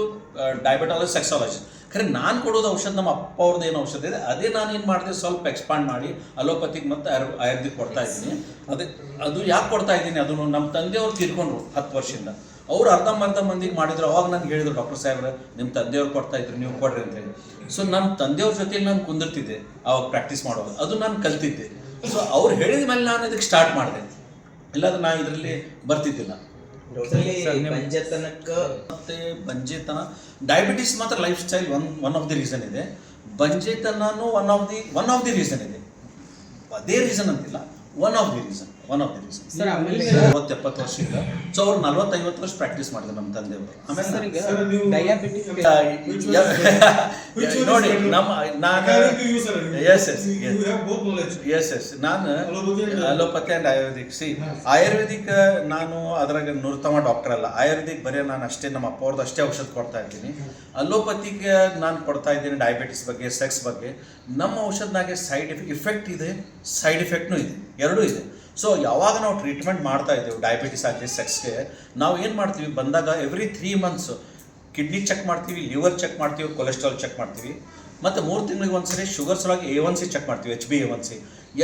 S1: ಡಯಾಬಿಟಾಲಜಿ ಸೆಕ್ಸಾಲಜಿ. ಖರೆ ನಾನು ಕೊಡೋದು ಔಷಧ ನಮ್ಮ ಅಪ್ಪ ಅವ್ರದ್ದು ಏನು ಔಷಧ ಇದೆ ಅದೇ ನಾನು ಏನು ಮಾಡಿದೆ, ಸ್ವಲ್ಪ ಎಕ್ಸ್ಪಾಂಡ್ ಮಾಡಿ ಅಲೋಪತಿಕ್ ಮತ್ತು ಆಯುರ್ವೇದಿಕ್ ಕೊಡ್ತಾ ಇದ್ದೀನಿ. ಅದು ಯಾಕೆ ಕೊಡ್ತಾ ಇದ್ದೀನಿ, ಅದನ್ನು ನಮ್ಮ ತಂದೆಯವ್ರು ತೀರ್ಕೊಂಡ್ರು 10 ವರ್ಷದಿಂದ. ಅವ್ರು ಅರ್ಧಂಬರ್ಧ ಮಂದಿಗೆ ಮಾಡಿದ್ರು. ಅವಾಗ ನನಗೆ ಹೇಳಿದ್ರು, ಡಾಕ್ಟರ್ ಸಾಹೇಬ್ರೆ ನಿಮ್ಮ ತಂದೆಯವ್ರು ಕೊಡ್ತಾ ಇದ್ರು, ನೀವು ಕೊಡ್ರಿ ಅಂತ ಹೇಳಿ. ಸೊ ನಮ್ಮ ತಂದೆಯವ್ರ ಜೊತೆಲಿ ನಾನು ಕುಂದಿರ್ತಿದ್ದೆ ಅವಾಗ ಪ್ರಾಕ್ಟೀಸ್ ಮಾಡೋದು, ಅದು ನಾನು ಕಲ್ತಿದ್ದೆ. ಸೊ ಅವ್ರು ಹೇಳಿದ ಮೇಲೆ ನಾನು ಇದಕ್ಕೆ ಸ್ಟಾರ್ಟ್ ಮಾಡಿದೆ, ಇಲ್ಲಾಂದ್ರೆ ನಾನು ಇದರಲ್ಲಿ ಬರ್ತಿದ್ದಿಲ್ಲ. ಮತ್ತೆ ಬಂಜೆತನ, ಡಯಾಬಿಟಿಸ್ ಮಾತ್ರ life style one of the reason ಇದೆ. ಬಂಜೆತನೂ ಒನ್ ಆಫ್ ದಿ ರೀಸನ್ ಇದೆ. ಅದೇ ರೀಸನ್ ಅಂತಿಲ್ಲ, one of the reason.
S3: Sir ಆಮೇಲೆ
S1: 70 ವರ್ಷದಿಂದ. ಸೊ ಅವ್ರು 40-50 ವರ್ಷ ಪ್ರಾಕ್ಟೀಸ್ ಮಾಡಿದ್ರು ನಮ್ಮ ತಂದೆಯವರು. ಆಮೇಲೆ
S3: ಡಯಾಬಿಟಿಸ್
S1: ನೋಡಿ ನಾನು ಅಲೋಪತಿ ಆ್ಯಂಡ್ ಆಯುರ್ವೇದಿಕ್. ಆಯುರ್ವೇದಿಕ್ ನಾನು ಅದ್ರಾಗ ನುರಿತಮ ಡಾಕ್ಟರ್ ಅಲ್ಲ. ಆಯುರ್ವೇದಿಕ್ ಬರೀ ನಾನು ಅಷ್ಟೇ ನಮ್ಮ ಅಪ್ಪ ಅವ್ರದ್ದು ಅಷ್ಟೇ ಔಷಧ ಕೊಡ್ತಾ ಇದ್ದೀನಿ. ಅಲೋಪತಿಗೆ ನಾನು ಕೊಡ್ತಾ ಇದ್ದೀನಿ ಡಯಾಬಿಟಿಸ್ ಬಗ್ಗೆ, ಸೆಕ್ಸ್ ಬಗ್ಗೆ. ನಮ್ಮ ಔಷಧನಾಗೆ ಸೈಡ್ ಎಫೆಕ್ಟ್ ಇದೆ, ಸೈಡ್ ಎಫೆಕ್ಟ್ನೂ ಇದೆ, ಎರಡೂ ಇದೆ. ಸೊ ಯಾವಾಗ ನಾವು ಟ್ರೀಟ್ಮೆಂಟ್ ಮಾಡ್ತಾ ಇದ್ದೇವೆ ಡಯಾಬಿಟಿಸ್ ಆಗಲಿ ಸೆಕ್ಸ್ಗೆ, ನಾವು ಏನು ಮಾಡ್ತೀವಿ, ಬಂದಾಗ ಎವ್ರಿ 3 months ಕಿಡ್ನಿ ಚೆಕ್ ಮಾಡ್ತೀವಿ, ಲಿವರ್ ಚೆಕ್ ಮಾಡ್ತೀವಿ, ಕೊಲೆಸ್ಟ್ರಾಲ್ ಚೆಕ್ ಮಾಡ್ತೀವಿ, ಮತ್ತು 3 ತಿಂಗಳಿಗೆ ಒಂದ್ಸರಿ ಶುಗರ್ ಸಲುವಾಗಿ A1C ಚೆಕ್ ಮಾಡ್ತೀವಿ, HbA1c.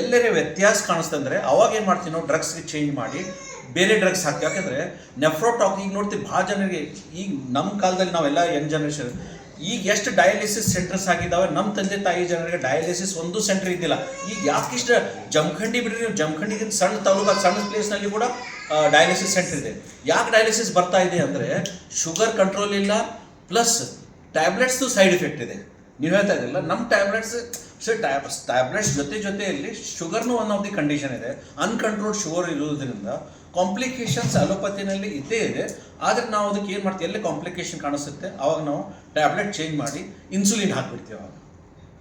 S1: ಎಲ್ಲರೇ ವ್ಯತ್ಯಾಸ ಕಾಣಿಸ್ತಂದ್ರೆ ಅವಾಗ ಏನು ಮಾಡ್ತೀವಿ, ನಾವು ಡ್ರಗ್ಸ್ಗೆ ಚೇಂಜ್ ಮಾಡಿ ಬೇರೆ ಡ್ರಗ್ಸ್ ಹಾಕ್ತೀವಿ. ಯಾಕಂದರೆ ನೆಫ್ರೋಟಾಕ್ ಈಗ ನೋಡ್ತೀವಿ ಭಾಳ ಜನರಿಗೆ, ಈಗ ನಮ್ಮ ಕಾಲದಲ್ಲಿ ನಾವೆಲ್ಲ ಯಂಗ್ ಜನರೇಷನ್, ಈಗ ಎಷ್ಟು ಡಯಾಲಿಸಿಸ್ ಸೆಂಟರ್ಸ್ ಆಗಿದ್ದಾವೆ. ನಮ್ಮ ತಂದೆ ತಾಯಿ ಜನರಿಗೆ ಡಯಾಲಿಸಿಸ್ ಒಂದು ಸೆಂಟರ್ ಇದ್ದಿಲ್ಲ. ಈಗ ಯಾಕಿಷ್ಟು ಜಮಖಂಡಿ ಬಿಡ್ರಿ, ನೀವು ಜಮಖಂಡಿಗಿಂತ ಸಣ್ಣ ತಾಲೂಕು, ಸಣ್ಣ ಪ್ಲೇಸ್ನಲ್ಲಿ ಕೂಡ ಡಯಾಲಿಸಿಸ್ ಸೆಂಟರ್ ಇದೆ. ಯಾಕೆ ಡಯಾಲಿಸಿಸ್ ಬರ್ತಾ ಇದೆ ಅಂದರೆ ಶುಗರ್ ಕಂಟ್ರೋಲ್ ಇಲ್ಲ, ಪ್ಲಸ್ ಟ್ಯಾಬ್ಲೆಟ್ಸ್ದು ಸೈಡ್ ಎಫೆಕ್ಟ್ ಇದೆ. ನೀವು ಹೇಳ್ತಾ ಇದ್ದಿಲ್ಲ, ನಮ್ಮ ಟ್ಯಾಬ್ಲೆಟ್ಸ್ ಜೊತೆಯಲ್ಲಿ ಶುಗರ್ನೂ ಒನ್ ಆಫ್ ದಿ ಕಂಡೀಷನ್ ಇದೆ. ಅನ್ಕಂಟ್ರೋಲ್ಡ್ ಶುಗರ್ ಇರೋದ್ರಿಂದ ಕಾಂಪ್ಲಿಕೇಶನ್ಸ್ ಅಲೋಪತಿನಲ್ಲಿ ಇದ್ದೇ ಇದೆ. ಆದರೆ ನಾವು ಅದಕ್ಕೆ ಏನು ಮಾಡ್ತೀವಿ, ಎಲ್ಲಿ ಕಾಂಪ್ಲಿಕೇಶನ್ ಕಾಣಿಸುತ್ತೆ ಅವಾಗ ನಾವು ಟ್ಯಾಬ್ಲೆಟ್ ಚೇಂಜ್ ಮಾಡಿ ಇನ್ಸುಲಿನ್ ಹಾಕ್ಬಿಡ್ತೀವಿ. ಅವಾಗ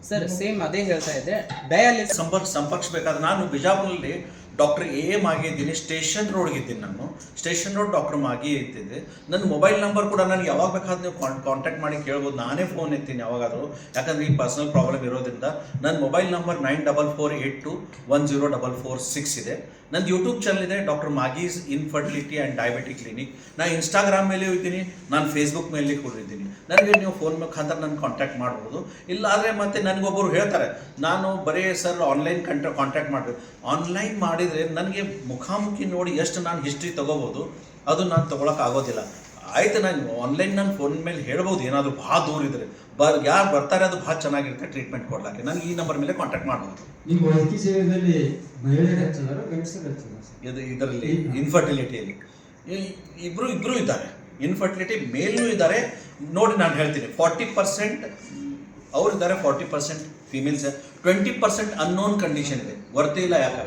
S3: ಸರ್ ಸೇಮ್ ಅದೇ ಹೇಳ್ತಾ ಇದ್ದೆ, ಡಯಾಲಿಸಿಸ್
S1: ಸಂಪರ್ಕಿಸಬೇಕಾದ್ರೆ ನಾನು ಬಿಜಾಪುರಲ್ಲಿ ಡಾಕ್ಟರ್ AM ಆಗಿದ್ದೀನಿ. ಸ್ಟೇಷನ್ ರೋಡ್ಗಿದ್ದೀನಿ ನಾನು. ಸ್ಟೇಷನ್ ರೋಡ್ ಡಾಕ್ಟರ್ ಮಾಗಿ ಇರ್ತಿದ್ದೆ. ನನ್ನ ಮೊಬೈಲ್ ನಂಬರ್ ಕೂಡ ನನಗೆ ಯಾವಾಗ ಬೇಕಾದ್ರೆ ನೀವು ಕಾಂಟ್ಯಾಕ್ಟ್ ಮಾಡಿ ಕೇಳ್ಬೋದು. ನಾನೇ ಫೋನ್ ಎತ್ತೀನಿ ಯಾವಾಗಾದರೂ, ಯಾಕಂದರೆ ಈ ಪರ್ಸನಲ್ ಪ್ರಾಬ್ಲಮ್ ಇರೋದ್ರಿಂದ. ನನ್ನ ಮೊಬೈಲ್ ನಂಬರ್ 9448210446 ಇದೆ. ನನ್ನ ಯೂಟ್ಯೂಬ್ ಚಾನಲ್ ಇದೆ, ಡಾಕ್ಟರ್ ಮಾಗೀಸ್ ಇನ್ಫರ್ಟಿಲಿಟಿ ಆ್ಯಂಡ್ ಡಯಾಬಿಟಿಕ್ ಕ್ಲಿನಿಕ್. ನಾನು ಇನ್ಸ್ಟಾಗ್ರಾಮ್ ಮೇಲೆಯೂ ಇದ್ದೀನಿ, ನಾನು ಫೇಸ್ಬುಕ್ ಮೇಲೆ ಕೂಡ ಇದ್ದೀನಿ. ನನಗೆ ನೀವು ಫೋನ್ ಮುಖಾಂತರ ನನ್ನ ಕಾಂಟ್ಯಾಕ್ಟ್ ಮಾಡ್ಬೋದು. ಇಲ್ಲಾದರೆ ಮತ್ತೆ ನನಗೊಬ್ಬರು ಹೇಳ್ತಾರೆ, ನಾನು ಬರೀ ಸರ್ ಆನ್ಲೈನ್ ಕಾಂಟ್ಯಾಕ್ಟ್ ಮಾಡಬೇಕು. ಆನ್ಲೈನ್ ಮಾಡಿದ ಮಾಡಿದರೆ ನನಗೆ ಮುಖಾಮುಖಿ ನೋಡಿ ಎಷ್ಟು ನಾನು ಹಿಸ್ಟ್ರಿ ತೊಗೋಬೋದು, ಅದು ನಾನು ತೊಗೊಳಕ್ಕೆ ಆಗೋದಿಲ್ಲ. ಆಯ್ತು, ನಾನು ಆನ್ಲೈನ್ ನಾನು ಫೋನ್ ಮೇಲೆ ಹೇಳ್ಬೋದು, ಏನಾದರೂ ಭಾಳ ದೂರ ಇದ್ದರೆ ಯಾರು ಬರ್ತಾರೆ ಅದು ಭಾಳ ಚೆನ್ನಾಗಿರುತ್ತೆ ಟ್ರೀಟ್ಮೆಂಟ್ ಕೊಡ್ಲಿಕ್ಕೆ, ನನಗೆ ಈ ನಂಬರ್ ಮೇಲೆ ಕಾಂಟ್ಯಾಕ್ಟ್ ಮಾಡ್ಬೋದು.
S5: ನಿಮ್ಮ ವೈದ್ಯಕೀಯ ಸೇವೆಯಲ್ಲಿ ಮಹಿಳೆಯರು ಹೆಚ್ಚಿದಾರೋ ಗಂಡಸರು ಹೆಚ್ಚಿದಾರೋ?
S1: ಇದರಲ್ಲಿ ಇನ್ಫರ್ಟಿಲಿಟಿಯಲ್ಲಿ ಇಬ್ಬರು ಇದ್ದಾರೆ. ಇನ್ಫರ್ಟಿಲಿಟಿ ಮೇಲೂ ಇದ್ದಾರೆ. ನೋಡಿ ನಾನು ಹೇಳ್ತೀನಿ, 40% ಅವ್ರು ಇದ್ದಾರೆ, 40% ಫಿಮೇಲ್ಸ್, 20% ಅನ್ನೋನ್ ಕಂಡೀಷನ್ ಇದೆ, ಗೊತ್ತೇ ಇಲ್ಲ ಯಾಕೆ.